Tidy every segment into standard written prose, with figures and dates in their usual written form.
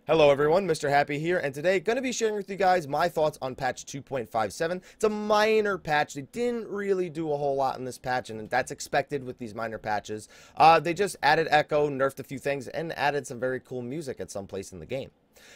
Hello everyone, Mr. Happy here, and today going to be sharing with you guys my thoughts on patch 2.57. It's a minor patch. They didn't really do a whole lot in this patch, and that's expected with these minor patches. They just added echo, nerfed a few things, and added some very cool music at some place in the game.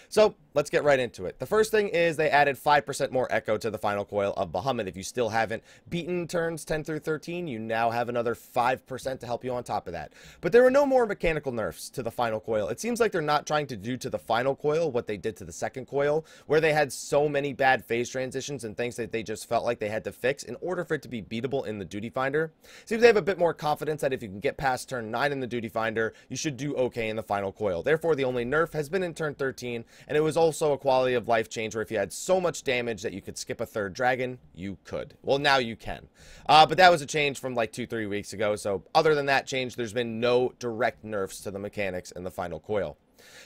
So let's get right into it. The first thing is they added 5% more echo to the final Coil of Bahamut. If you still haven't beaten turns 10 through 13, you now have another 5% to help you on top of that. But there were no more mechanical nerfs to the final Coil. It seems like they're not trying to do to the final Coil what they did to the second Coil, where they had so many bad phase transitions and things that they just felt like they had to fix in order for it to be beatable in the Duty Finder. Seems they have a bit more confidence that if you can get past turn 9 in the Duty Finder, you should do okay in the final Coil. Therefore, the only nerf has been in turn 13, and it was also a quality of life change where if you had so much damage that you could skip a third dragon, you could. Well, now you can. But that was a change from like 2-3 weeks ago, so other than that change, there's been no direct nerfs to the mechanics in the final Coil.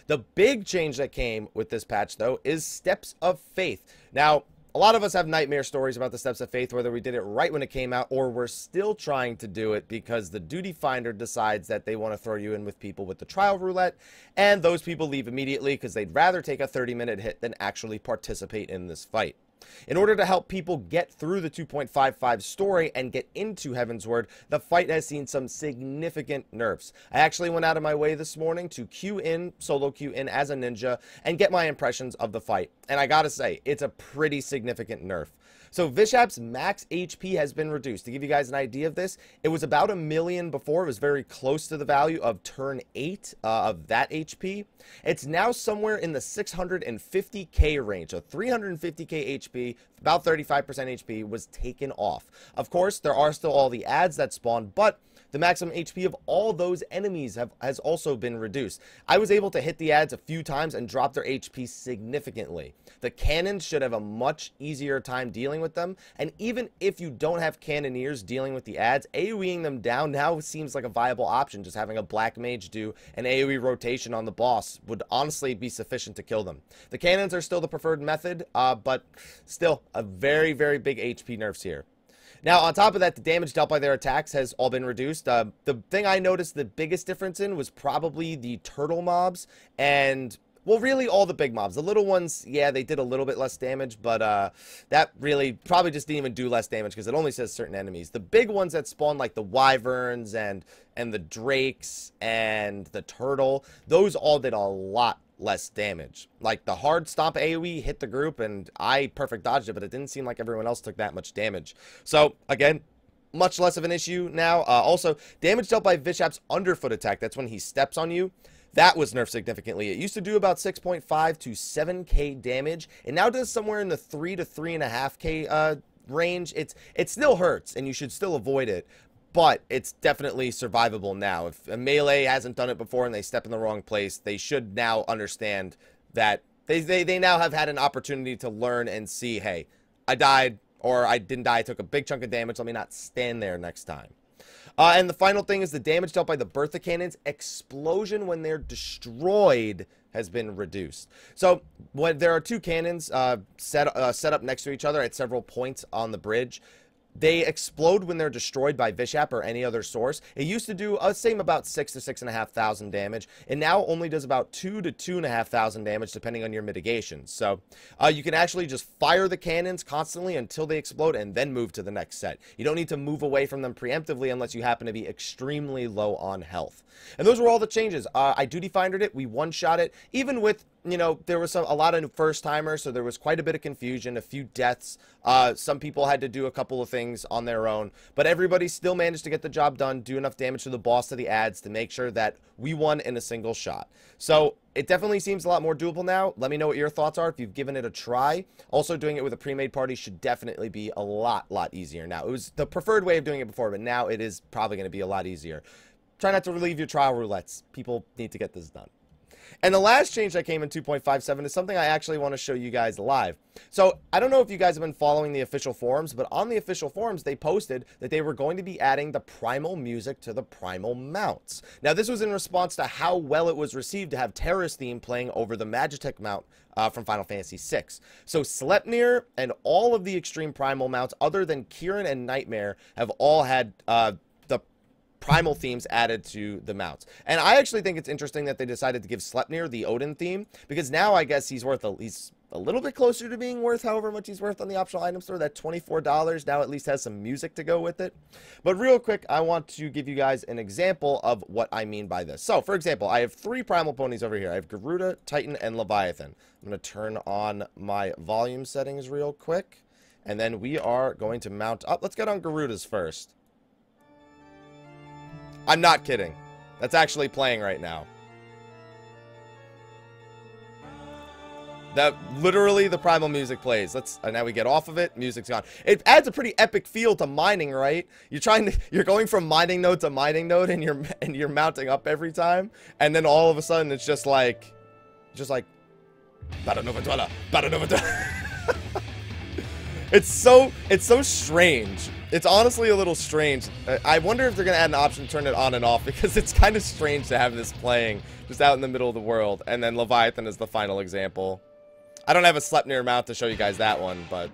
The big change that came with this patch, though, is Steps of Faith. Now, a lot of us have nightmare stories about the Steps of Faith, whether we did it right when it came out or we're still trying to do it because the Duty Finder decides that they want to throw you in with people with the trial roulette, and those people leave immediately because they'd rather take a 30-minute hit than actually participate in this fight. In order to help people get through the 2.55 story and get into Heavensward, the fight has seen some significant nerfs. I actually went out of my way this morning to solo queue in as a ninja, and get my impressions of the fight. And I gotta say, it's a pretty significant nerf. So Vishap's max HP has been reduced. To give you guys an idea of this, it was about 1 million before. It was very close to the value of turn 8 of that HP. It's now somewhere in the 650k range. So 350k HP, about 35% HP was taken off. Of course, there are still all the adds that spawn, but the maximum HP of all those enemies has also been reduced. I was able to hit the adds a few times and drop their HP significantly. The cannons should have a much easier time dealing with them, and even if you don't have cannoneers dealing with the adds, AoEing them down now seems like a viable option. Just having a black mage do an AoE rotation on the boss would honestly be sufficient to kill them. The cannons are still the preferred method, but still a very, very big HP nerfs here. Now, on top of that, the damage dealt by their attacks has all been reduced. The thing I noticed the biggest difference in was probably the turtle mobs and, well, really all the big mobs. The little ones, yeah, they did a little bit less damage, but that really probably just didn't even do less damage because it only says certain enemies. The big ones that spawn, like the wyverns and the drakes and the turtle, those all did a lot less damage. Like the hard stomp AoE hit the group and I perfect dodged it, but it didn't seem like everyone else took that much damage. So again, much less of an issue now. Also, damage dealt by Vishap's underfoot attack, that's when he steps on you, that was nerfed significantly. It used to do about 6.5 to 7k damage. It now does somewhere in the 3 to 3.5k range. It still hurts and you should still avoid it, but it's definitely survivable now. If a melee hasn't done it before and they step in the wrong place, they should now understand that they now have had an opportunity to learn and see, hey, I died, or I didn't die, I took a big chunk of damage, let me not stand there next time. And the final thing is the damage dealt by the Bertha cannons. Explosion when they're destroyed has been reduced. So when there are two cannons set up next to each other at several points on the bridge, they explode when they're destroyed by Vishap or any other source. It used to do same about 6,000 to 6,500 damage. It now only does about 2,000 to 2,500 damage depending on your mitigations. So you can actually just fire the cannons constantly until they explode and then move to the next set. You don't need to move away from them preemptively unless you happen to be extremely low on health. And those were all the changes. I Duty Findered it. We one-shot it. Even with, you know, there was a lot of first-timers, so there was quite a bit of confusion, a few deaths. Some people had to do a couple of things on their own, but everybody still managed to get the job done, do enough damage to the boss, to the adds, to make sure that we won in a single shot. So it definitely seems a lot more doable now. Let me know what your thoughts are if you've given it a try. Also, doing it with a pre-made party should definitely be a lot easier now. It was the preferred way of doing it before, but now it is probably going to be a lot easier. Try not to relieve your trial roulettes. People need to get this done. And the last change that came in 2.57 is something I actually want to show you guys live. So I don't know if you guys have been following the official forums, but on the official forums, they posted that they were going to be adding the Primal music to the Primal mounts. Now, this was in response to how well it was received to have Terra's theme playing over the Magitech mount from Final Fantasy VI. So Sleipnir and all of the Extreme Primal mounts, other than Kieran and Nightmare, have all had the Primal themes added to the mounts. And I actually think it's interesting that they decided to give Sleipnir the Odin theme, because now I guess he's a little bit closer to being worth however much he's worth on the optional item store. That $24 now at least has some music to go with it. But real quick, I want to give you guys an example of what I mean by this. So, for example, I have 3 Primal ponies over here. I have Garuda, Titan, and Leviathan. I'm going to turn on my volume settings real quick, and then we are going to mount up. Let's get on Garuda's first. I'm not kidding. That's actually playing right now. That literally the Primal music plays. Now we get off of it. Music's gone. It adds a pretty epic feel to mining, right? You're going from mining node to mining node, and you're mounting up every time, and then all of a sudden it's just like Baranova It's so strange. It's honestly a little strange. I wonder if they're gonna add an option to turn it on and off, because it's kind of strange to have this playing just out in the middle of the world. And then Leviathan is the final example. I don't have a Sleipnir mount to show you guys that one, but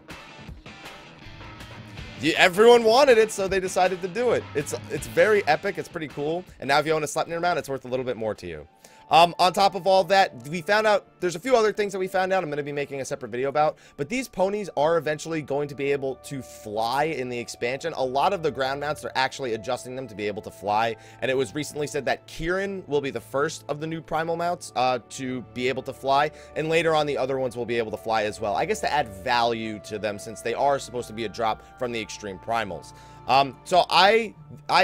everyone wanted it, so they decided to do it. It's very epic. It's pretty cool. And now if you own a Sleipnir mount, it's worth a little bit more to you. On top of all that, we found out there's a few other things that we found out I'm going to be making a separate video about, but these ponies are eventually going to be able to fly in the expansion. A lot of the ground mounts are actually adjusting them to be able to fly, and it was recently said that Kieran will be the first of the new Primal mounts to be able to fly, and later on the other ones will be able to fly as well. I guess to add value to them, since they are supposed to be a drop from the Extreme Primals. So I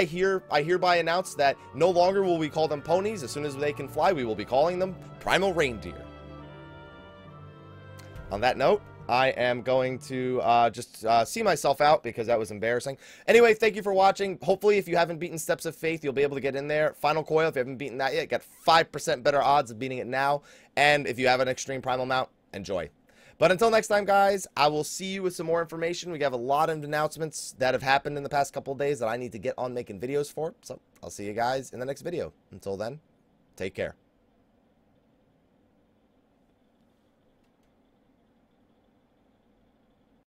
hereby announce that no longer will we call them ponies. As soon as they can fly, we will be calling them Primal Reindeer. On that note, I am going to just see myself out, because that was embarrassing. Anyway, thank you for watching. Hopefully, if you haven't beaten Steps of Faith, you'll be able to get in there. Final Coil, if you haven't beaten that yet, got 5% better odds of beating it now. And if you have an Extreme Primal mount, enjoy. But until next time, guys, I will see you with some more information. We have a lot of announcements that have happened in the past couple of days that I need to get on making videos for. So I'll see you guys in the next video. Until then, take care.